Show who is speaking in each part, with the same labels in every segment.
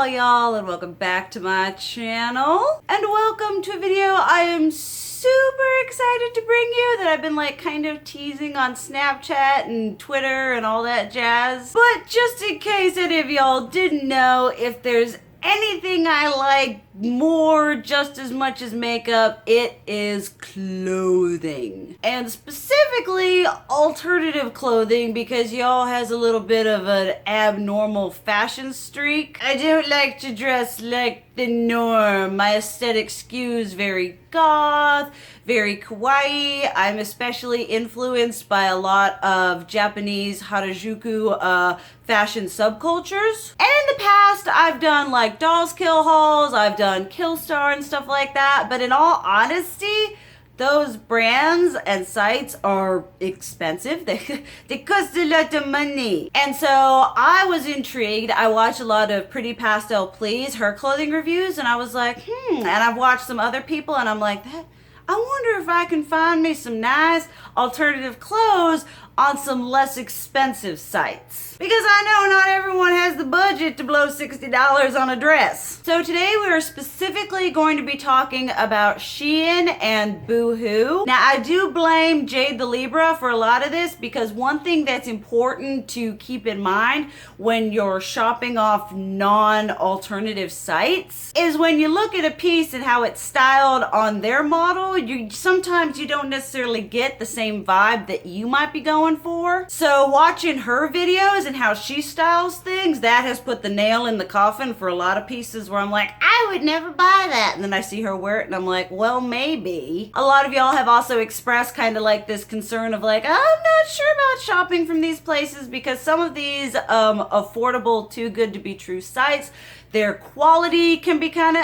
Speaker 1: y'all, and welcome back to my channel. And welcome to a video I am super excited to bring you that I've been like kind of teasing on Snapchat and Twitter and all that jazz. But just in case any of y'all didn't know, if there's anything I like more just as much as makeup, it is clothing. And specifically alternative clothing, because y'all has a little bit of an abnormal fashion streak. I don't like to dress like the norm. My aesthetic skews very goth, very kawaii. I'm especially influenced by a lot of Japanese Harajuku fashion subcultures. And in the past, I've done like Dolls Kill hauls, I've done Killstar and stuff like that, but in all honesty, those brands and sites are expensive. They cost a lot of money. And so I was intrigued. I watched a lot of Pretty Pastel Please, her clothing reviews, and I was like, and I've watched some other people, and I'm like, I wonder if I can find me some nice alternative clothes on some less expensive sites. Because I know not everyone has the budget to blow $60 on a dress. So today we are specifically going to be talking about Shein and BooHoo. Now I do blame Jade the Libra for a lot of this, because one thing that's important to keep in mind when you're shopping off non-alternative sites is when you look at a piece and how it's styled on their model, sometimes you don't necessarily get the same vibe that you might be going for. So watching her videos and how she styles things, that has put the nail in the coffin for a lot of pieces where I'm like, I would never buy that. And then I see her wear it and I'm like, well, maybe. A lot of y'all have also expressed kind of like this concern of like, I'm not sure about shopping from these places because some of these affordable, too good to be true sites, their quality can be kind of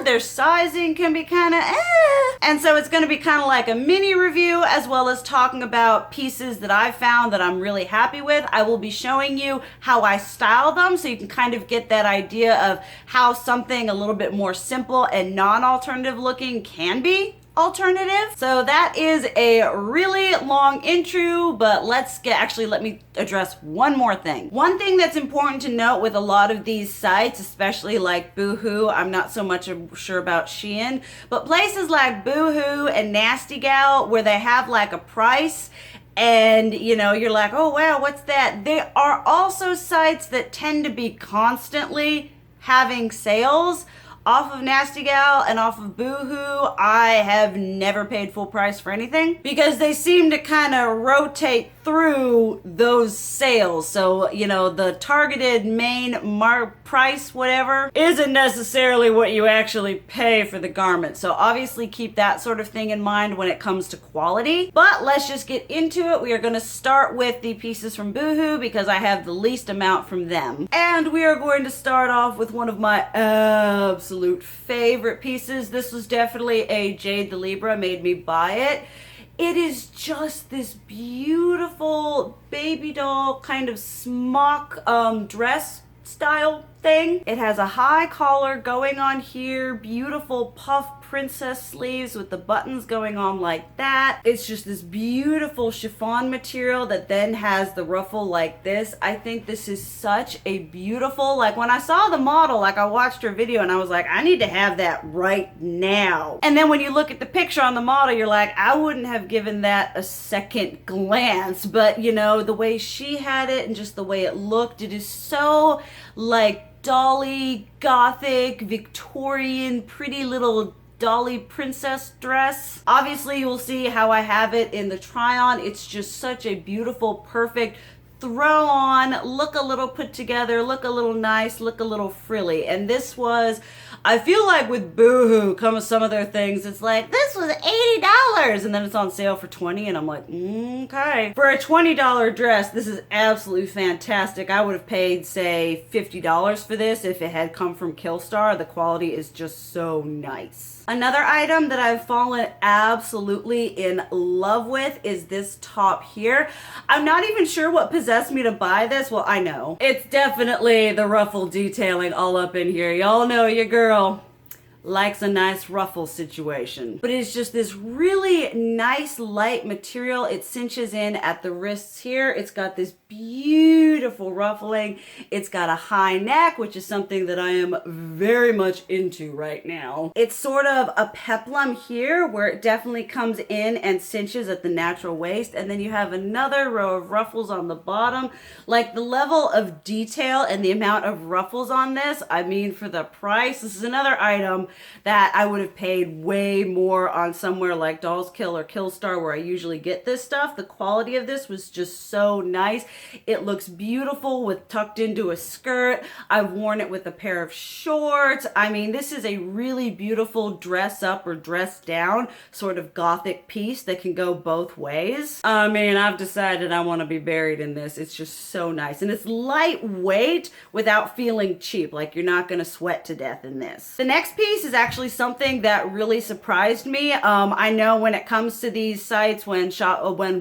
Speaker 1: their sizing can be kind of And so it's going to be kind of like a mini review, as well as talking about pieces that I've found that I'm really happy with. I will be showing you how I style them so you can kind of get that idea of how something a little bit more simple and non-alternative looking can be alternative. So that is a really long intro, but let me address one more thing. One thing that's important to note with a lot of these sites, especially like BooHoo, I'm not so much sure about Shein, but places like BooHoo and Nasty Gal, where they have like a price and you're like, oh wow, what's that? They are also sites that tend to be constantly having sales. Off of Nasty Gal and off of BooHoo, I have never paid full price for anything because they seem to kind of rotate through those sales. So, the targeted main price, whatever, isn't necessarily what you actually pay for the garment. So obviously keep that sort of thing in mind when it comes to quality. But let's just get into it. We are going to start with the pieces from BooHoo because I have the least amount from them. And we are going to start off with one of my absolute favorite pieces. This was definitely a Jade the Libra made me buy it. It is just this beautiful baby doll kind of smock dress style thing. It has a high collar going on here, beautiful puff princess sleeves with the buttons going on like that. It's just this beautiful chiffon material that then has the ruffle like this. I think this is such a beautiful, like when I saw the model, like I watched her video and I was like, I need to have that right now. And then when you look at the picture on the model, you're like, I wouldn't have given that a second glance, but the way she had it and just the way it looked, it is so like dolly, gothic, Victorian, pretty little dolly princess dress. Obviously you will see how I have it in the try on. It's just such a beautiful, perfect throw on, look a little put together, look a little nice, look a little frilly. And this was, I feel like with BooHoo, come with some of their things, it's like, this was $80 and then it's on sale for $20 and I'm like, okay. For a $20 dress, this is absolutely fantastic. I would have paid, say, $50 for this if it had come from Killstar. The quality is just so nice. Another item that I've fallen absolutely in love with is this top here. I'm not even sure what possessed me to buy this. Well, I know. It's definitely the ruffle detailing all up in here. Y'all know your girl likes a nice ruffle situation. But it's just this really nice light material. It cinches in at the wrists here. It's got this beautiful ruffling. It's got a high neck, which is something that I am very much into right now. It's sort of a peplum here where it definitely comes in and cinches at the natural waist. And then you have another row of ruffles on the bottom. Like the level of detail and the amount of ruffles on this, I mean, for the price, this is another item that I would have paid way more on somewhere like Dolls Kill or Killstar where I usually get this stuff. The quality of this was just so nice. It looks beautiful with tucked into a skirt. I've worn it with a pair of shorts. I mean, this is a really beautiful dress up or dress down sort of gothic piece that can go both ways. I mean, I've decided I want to be buried in this. It's just so nice. And it's lightweight without feeling cheap. Like you're not going to sweat to death in this. The next piece is actually something that really surprised me. I know when it comes to these sites, when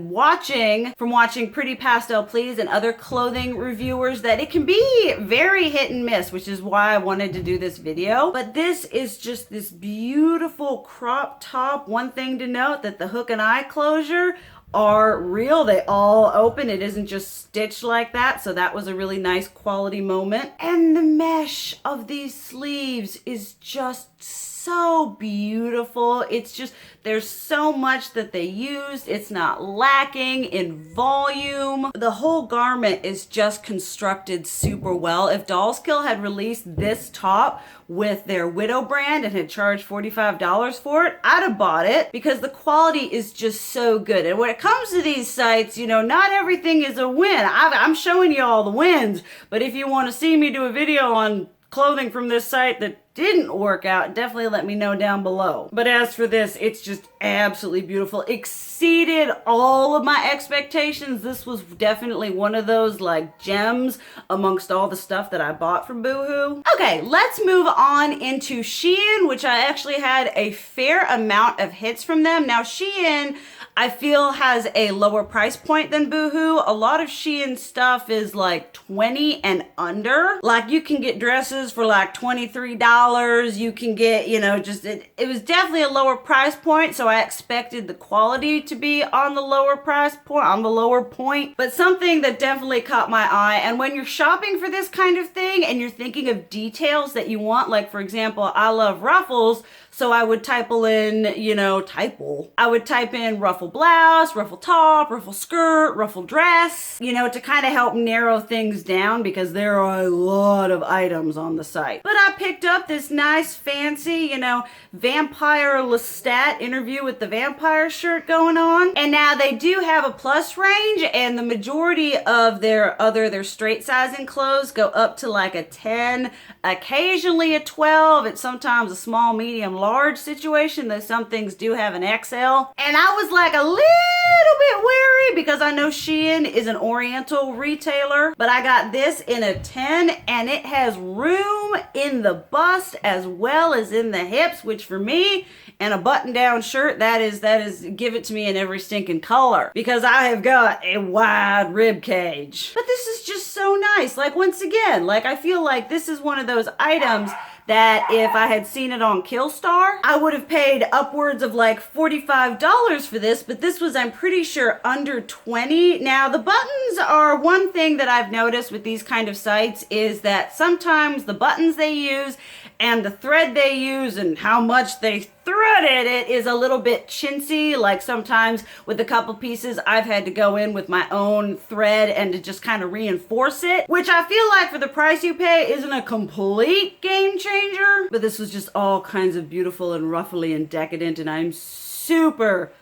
Speaker 1: watching Pretty Pastel Please and other clothing reviewers, that it can be very hit and miss, which is why I wanted to do this video. But this is just this beautiful crop top. One thing to note, that the hook and eye closure are real. They all open. It isn't just stitched like that. So that was a really nice quality moment. And the mesh of these sleeves is just so beautiful. It's just, there's so much that they used. It's not lacking in volume. The whole garment is just constructed super well. If Dolls Kill had released this top with their Widow brand and had charged $45 for it, I'd have bought it because the quality is just so good. And when it comes to these sites, you know, not everything is a win. I'm showing you all the wins, but if you want to see me do a video on clothing from this site that didn't work out, definitely let me know down below. But as for this, it's just absolutely beautiful. Exceeded all of my expectations. This was definitely one of those like gems amongst all the stuff that I bought from BooHoo. Okay, let's move on into Shein, which I actually had a fair amount of hits from them. Now Shein, I feel, has a lower price point than BooHoo. A lot of Shein stuff is like 20 and under. Like you can get dresses for like $23. You can get, you know, just, it was definitely a lower price point. So I expected the quality to be on the lower price point, on the lower point. But something that definitely caught my eye. And when you're shopping for this kind of thing and you're thinking of details that you want, like for example, I love ruffles. So I would type in, I would type in ruffle blouse, ruffle top, ruffle skirt, ruffle dress, to kind of help narrow things down because there are a lot of items on the site. But I picked up this nice fancy, Vampire Lestat Interview with the Vampire shirt going on. And now they do have a plus range, and the majority of their straight sizing clothes go up to like a 10, occasionally a 12. It's sometimes a small, medium, large situation, though some things do have an XL. And I was like a little bit wary because I know Shein is an oriental retailer, but I got this in a 10 and it has room in the bust as well as in the hips, which for me, and a button-down shirt, that is, give it to me in every stinking color because I have got a wide rib cage. But this is just so nice. Like, once again, like, I feel like this is one of those items that if I had seen it on Killstar, I would have paid upwards of like $45 for this, but this was, I'm pretty sure, under 20. Now, the buttons are one thing that I've noticed with these kind of sites is that sometimes the buttons they use and the thread they use and how much they threaded it is a little bit chintzy. Like sometimes with a couple pieces, I've had to go in with my own thread and to just kind of reinforce it, which I feel like for the price you pay isn't a complete game changer. But this was just all kinds of beautiful and ruffly and decadent, and I'm super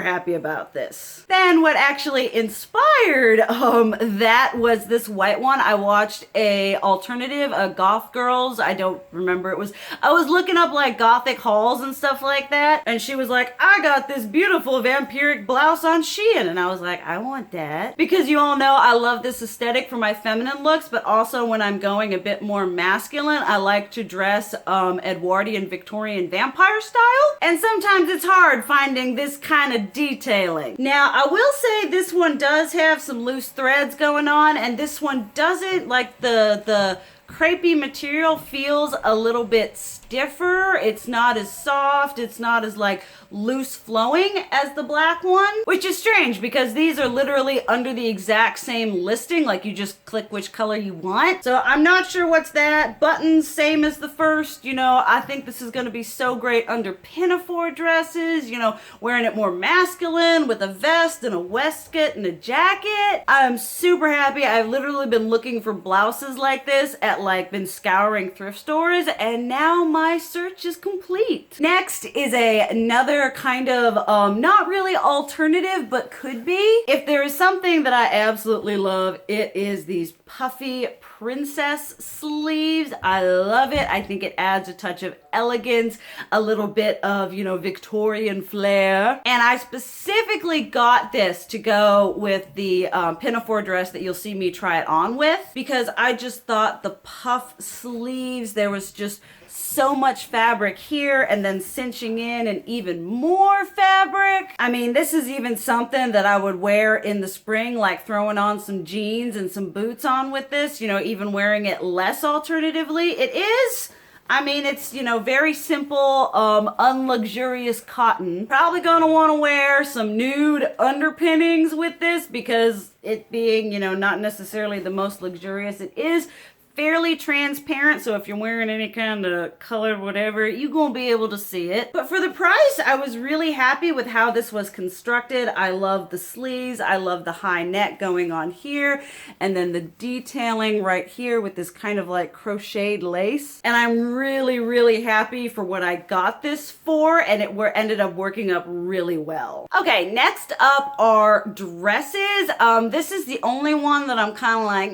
Speaker 1: happy about this. Then what actually inspired that was this white one. I watched a alternative, a goth girls, I don't remember, I was looking up like gothic hauls and stuff like that, and she was like, I got this beautiful vampiric blouse on Shein, and I was like, I want that, because you all know I love this aesthetic for my feminine looks, but also when I'm going a bit more masculine, I like to dress Edwardian Victorian vampire style, and sometimes it's hard finding this kind of detailing. Now, I will say this one does have some loose threads going on, and this one doesn't, like the crepey material feels a little bit stiffer. It's not as soft. It's not as like loose flowing as the black one, which is strange because these are literally under the exact same listing. Like you just click which color you want. So I'm not sure what's that. Buttons, same as the first. You know, I think this is going to be so great under pinafore dresses, you know, wearing it more masculine with a vest and a waistcoat and a jacket. I'm super happy. I've literally been looking for blouses like this at been scouring thrift stores, and now my search is complete. Next is another kind of not really alternative, but could be. If there is something that I absolutely love, it is these puffy princess sleeves. I love it. I think it adds a touch of elegance, a little bit of, you know, Victorian flair. And I specifically got this to go with the pinafore dress that you'll see me try it on with, because I just thought the puff sleeves, there was just so much fabric here and then cinching in and even more fabric. I mean, this is even something that I would wear in the spring, like throwing on some jeans and some boots on with this, you know, even wearing it less alternatively. It is, I mean, it's, you know, very simple, unluxurious cotton. Probably gonna wanna wear some nude underpinnings with this because it being, you know, not necessarily the most luxurious, it is fairly transparent, so if you're wearing any kind of colored whatever, you're gonna be able to see it. But for the price, I was really happy with how this was constructed. I love the sleeves, I love the high neck going on here, and then the detailing right here with this kind of like crocheted lace. And I'm really happy for what I got this for, and it ended up working up really well. Okay, next up are dresses. This is the only one that I'm kind of like,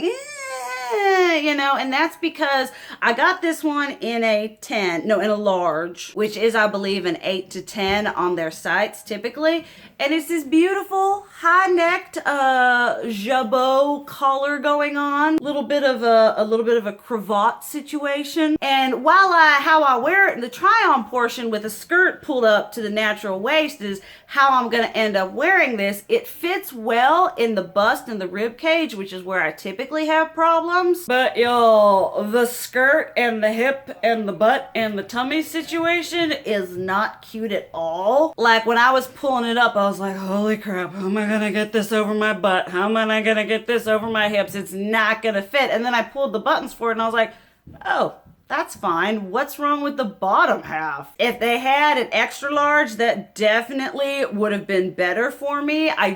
Speaker 1: you know, and that's because I got this one in a in a large, which is, I believe, an 8 to 10 on their sites typically. And it's this beautiful high-necked jabot collar going on, a little bit of a cravat situation. And while how I wear it in the try-on portion with a skirt pulled up to the natural waist is how I'm gonna end up wearing this. It fits well in the bust and the rib cage, which is where I typically have problems. But y'all, the skirt and the hip and the butt and the tummy situation is not cute at all. Like when I was pulling it up, I was like, holy crap, how am I gonna get this over my butt? How am I gonna get this over my hips? It's not gonna fit. And then I pulled the buttons for it and I was like, oh, that's fine. What's wrong with the bottom half? If they had an extra large, that definitely would have been better for me. I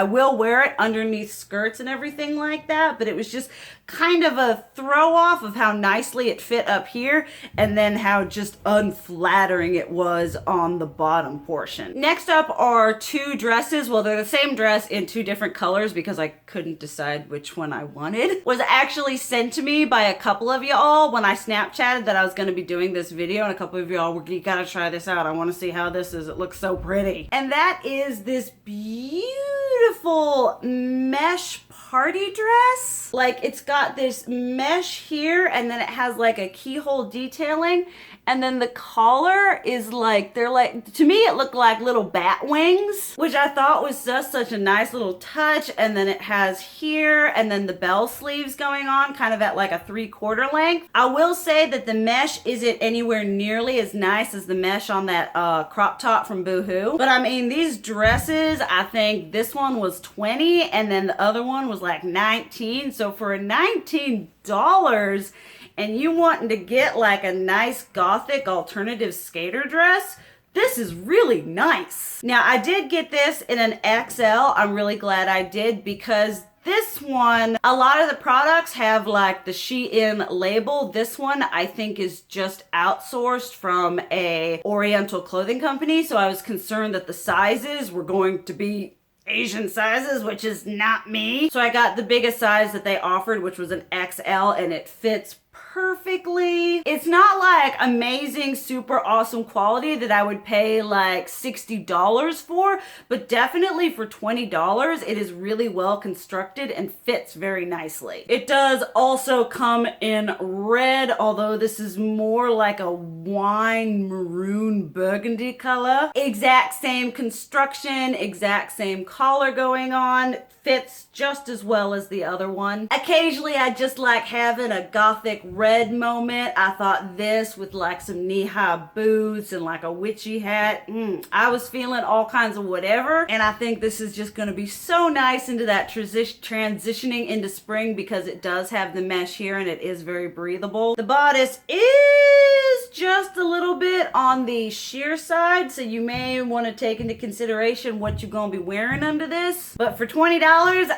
Speaker 1: will wear it underneath skirts and everything like that, but it was just kind of a throw off of how nicely it fit up here and then how just unflattering it was on the bottom portion. Next up are two dresses. Well, they're the same dress in two different colors because I couldn't decide which one I wanted. Was actually sent to me by a couple of y'all when I Snapchatted that I was going to be doing this video, and a couple of y'all were, you gotta try this out. I want to see how this is. It looks so pretty. And that is this beautiful mesh party dress. Like, it's got this mesh here and then it has like a keyhole detailing, and then the collar is like, they're like, to me it looked like little bat wings, which I thought was just such a nice little touch. And then it has here and then the bell sleeves going on kind of at like a 3/4 length. I will say that the mesh isn't anywhere nearly as nice as the mesh on that crop top from BooHoo, but I mean, these dresses, I think this one was 20 and then the other one was like 19. So for a $19 and you wanting to get like a nice gothic alternative skater dress, this is really nice. Now, I did get this in an XL. I'm really glad I did, because this one, a lot of the products have like the Shein label. This one I think is just outsourced from a Oriental clothing company. So I was concerned that the sizes were going to be Asian sizes, which is not me. So I got the biggest size that they offered, which was an XL, and it fits perfectly. It's not like amazing, super awesome quality that I would pay like $60 for, but definitely for $20, it is really well constructed and fits very nicely. It does also come in red, although this is more like a wine maroon burgundy color. Exact same construction, exact same collar going on. Fits just as well as the other one. Occasionally I just like having a gothic red moment. I thought this with like some knee-high boots and like a witchy hat. I was feeling all kinds of whatever. And I think this is just gonna be so nice into that transitioning into spring because it does have the mesh here and it is very breathable. The bodice is just a little bit on the sheer side, so you may want to take into consideration what you're gonna be wearing under this. But for $20,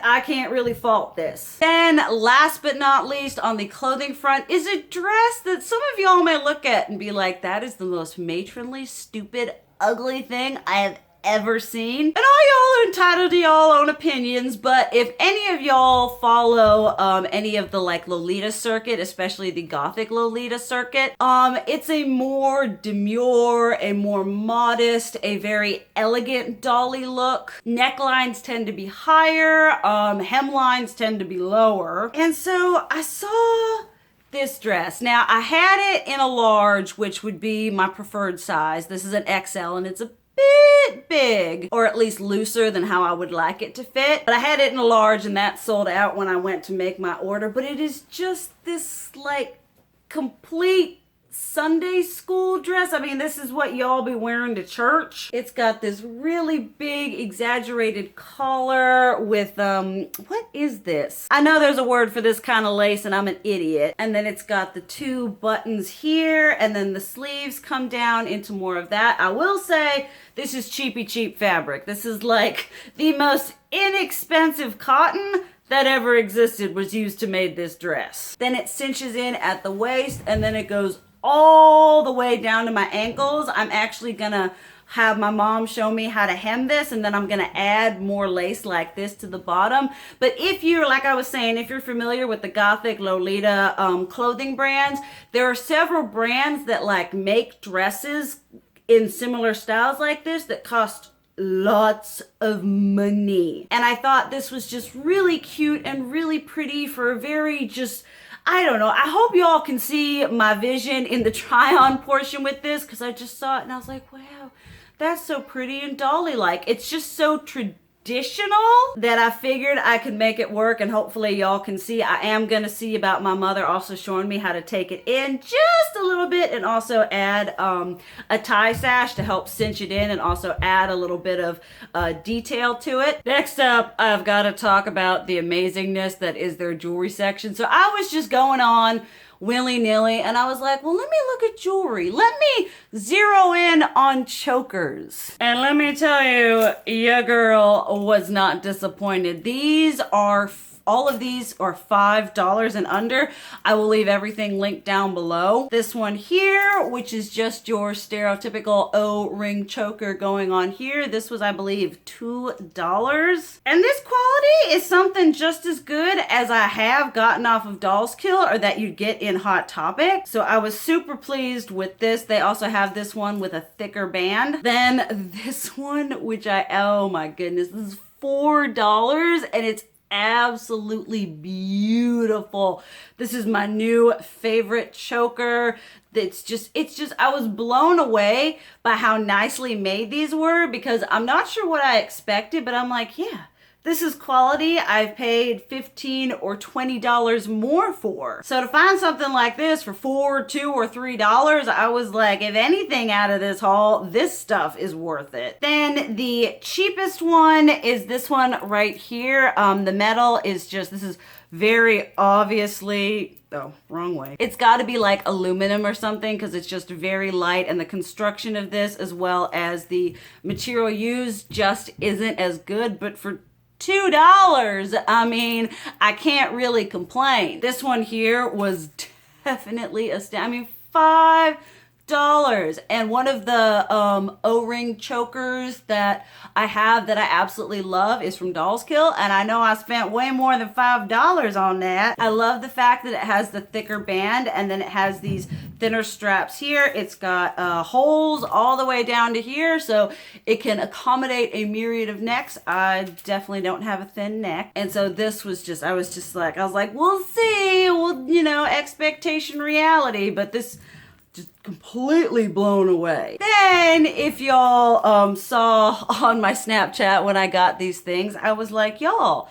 Speaker 1: I can't really fault this. Then last but not least on the clothing front is a dress that some of y'all may look at and be like, that is the most matronly, stupid, ugly thing I have ever seen. And all y'all are entitled to y'all own opinions, but if any of y'all follow any of the like Lolita circuit, especially the gothic Lolita circuit, it's a more demure, a more modest, a very elegant dolly look. Necklines tend to be higher, hemlines tend to be lower. And so I saw this dress. Now I had it in a large, which would be my preferred size. This is an XL and it's a bit big, or at least looser than how I would like it to fit. But I had it in a large and that sold out when I went to make my order. But it is just this like complete Sunday school dress. I mean, this is what y'all be wearing to church. It's got this really big exaggerated collar with what is this? I know there's a word for this kind of lace and I'm an idiot. And then it's got the two buttons here and then the sleeves come down into more of that. I will say this is cheapy cheap fabric. This is like the most inexpensive cotton that ever existed was used to make this dress. Then it cinches in at the waist and then it goes all the way down to my ankles. I'm actually gonna have my mom show me how to hem this and then I'm gonna add more lace like this to the bottom. But if you're, like I was saying, if you're familiar with the gothic Lolita clothing brands, there are several brands that like make dresses in similar styles like this that cost lots of money. And I thought this was just really cute and really pretty for a very just, I don't know. I hope y'all can see my vision in the try on portion with this because I just saw it and I was like, wow, that's so pretty and dolly-like. It's just so traditional that I figured I could make it work and hopefully y'all can see. I am going to see about my mother also showing me how to take it in just a little bit and also add a tie sash to help cinch it in and also add a little bit of detail to it. Next up, I've got to talk about the amazingness that is their jewelry section. So I was just going on willy-nilly and I was like, well, let me look at jewelry. Let me zero in on chokers. And let me tell you, your girl was not disappointed. These are all of these are $5 and under. I will leave everything linked down below. This one here, which is just your stereotypical O-ring choker going on here. This was, I believe, $2. And this quality is something just as good as I have gotten off of Doll's Kill or that you get in Hot Topic. So I was super pleased with this. They also have this one with a thicker band. Then this one, which oh my goodness, this is $4 and it's absolutely beautiful. This is my new favorite choker. It's just, I was blown away by how nicely made these were because I'm not sure what I expected, but I'm like, yeah, this is quality I've paid $15 or $20 more for. So to find something like this for $4, $2, or $3, I was like, if anything out of this haul, this stuff is worth it. Then the cheapest one is this one right here. The metal is just, this is very obviously, oh, wrong way. It's got to be like aluminum or something because it's just very light and the construction of this as well as the material used just isn't as good, but for $2, I mean, I can't really complain. This one here was definitely astounding. I mean, $5. And one of the O-ring chokers that I have that I absolutely love is from Doll's Kill, and I know I spent way more than $5 on that. I love the fact that it has the thicker band and then it has these thinner straps here. It's got holes all the way down to here, so it can accommodate a myriad of necks. I definitely don't have a thin neck, and so this was just, I was like, we'll see, well, you know, expectation reality, but this just completely blown away. Then if y'all saw on my Snapchat when I got these things, I was like, y'all,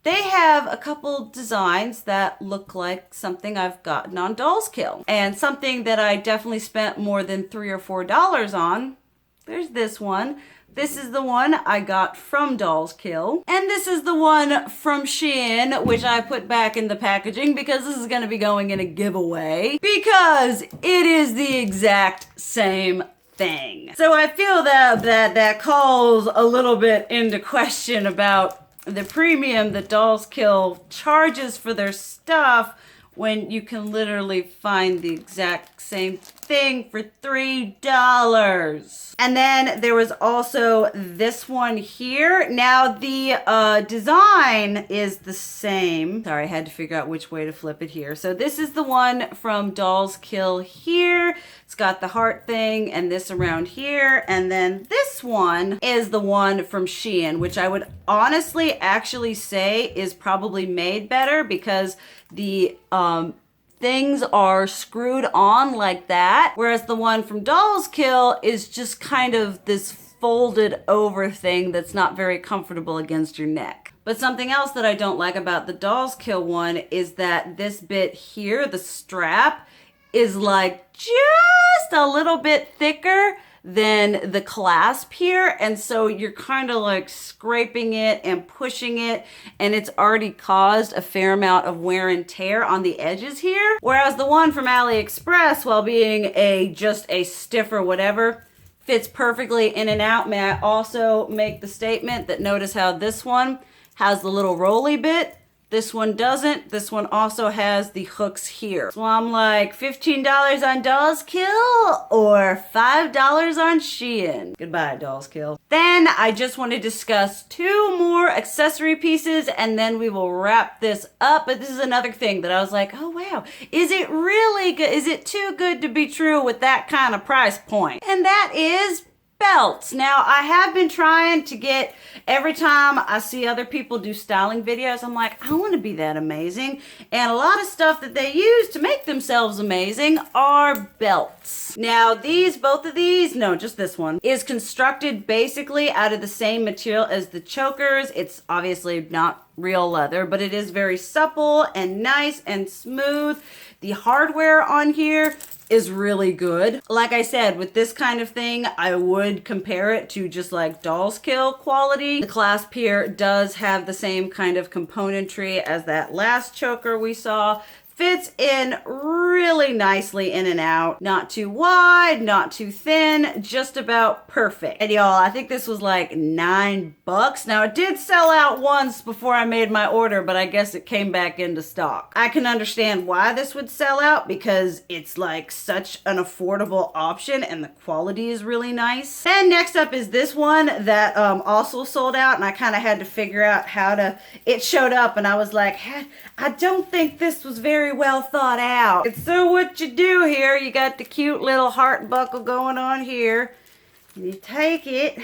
Speaker 1: they have a couple designs that look like something I've gotten on Dolls Kill. And something that I definitely spent more than $3 or $4 on. There's this one. This is the one I got from Dolls Kill. And this is the one from Shein, which I put back in the packaging because this is gonna be going in a giveaway because it is the exact same thing. So I feel that calls a little bit into question about the premium that Dolls Kill charges for their stuff when you can literally find the exact same thing for $3. And then there was also this one here. Now the design is the same. Sorry, I had to figure out which way to flip it here. So this is the one from Dolls Kill here. It's got the heart thing and this around here. And then this one is the one from Shein, which I would honestly actually say is probably made better because the things are screwed on like that, whereas the one from Dolls Kill is just kind of this folded over thing that's not very comfortable against your neck. But something else that I don't like about the Dolls Kill one is that this bit here, the strap, is like just a little bit thicker than the clasp here, and so you're kind of like scraping it and pushing it, and it's already caused a fair amount of wear and tear on the edges here. Whereas the one from AliExpress, while being just a stiffer whatever, fits perfectly in and out. May I also make the statement that notice how this one has the little rolly bit? This one doesn't. This one also has the hooks here. So I'm like $15 on Dolls Kill or $5 on Shein. Goodbye, Dolls Kill. Then I just want to discuss two more accessory pieces and then we will wrap this up. But this is another thing that I was like, oh wow, is it really good? Is it too good to be true with that kind of price point? And that is belts. Now I have been trying to get, every time I see other people do styling videos, I'm like, I want to be that amazing. And a lot of stuff that they use to make themselves amazing are belts. Now both of these, no, just this one, is constructed basically out of the same material as the chokers. It's obviously not real leather, but it is very supple and nice and smooth. The hardware on here is really good. Like I said, with this kind of thing, I would compare it to just like Dolls Kill quality. The clasp here does have the same kind of componentry as that last choker we saw. Fits in really nicely in and out. Not too wide, not too thin, just about perfect. And y'all, I think this was like $9. Now it did sell out once before I made my order, but I guess it came back into stock. I can understand why this would sell out because it's like such an affordable option and the quality is really nice. And next up is this one that also sold out, and I kind of had to figure out how to, it showed up and I was like, I don't think this was very well thought out. And so what you do here, you got the cute little heart buckle going on here. And you take it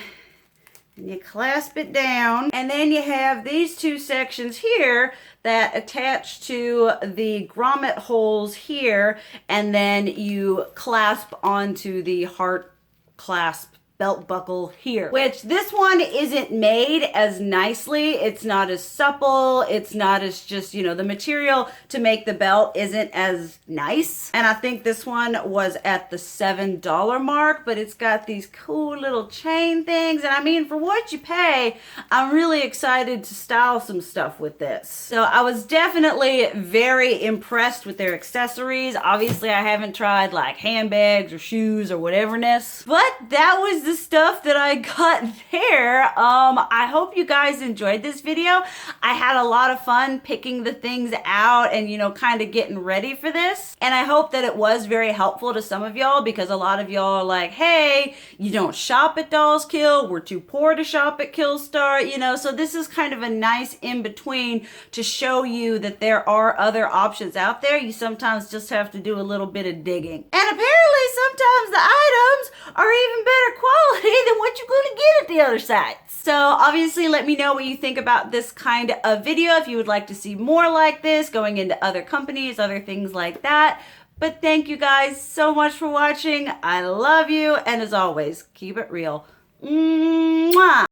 Speaker 1: and you clasp it down. And then you have these two sections here that attach to the grommet holes here. And then you clasp onto the heart clasp belt buckle here, which this one isn't made as nicely. It's not as supple. It's not as just, you know, the material to make the belt isn't as nice. And I think this one was at the $7 mark, but it's got these cool little chain things. And I mean, for what you pay, I'm really excited to style some stuff with this. So I was definitely very impressed with their accessories. Obviously I haven't tried like handbags or shoes or whateverness, but that was the stuff that I got there. I hope you guys enjoyed this video. I had a lot of fun picking the things out and, you know, kind of getting ready for this. And I hope that it was very helpful to some of y'all, because a lot of y'all are like, hey, you don't shop at Dolls Kill. We're too poor to shop at Killstar, you know, so this is kind of a nice in-between to show you that there are other options out there. You sometimes just have to do a little bit of digging. And apparently sometimes the items are even better quality than what you're going to get at the other side. So obviously let me know what you think about this kind of video, if you would like to see more like this, going into other companies, other things like that. But thank you guys so much for watching. I love you, and as always, keep it real. Mwah!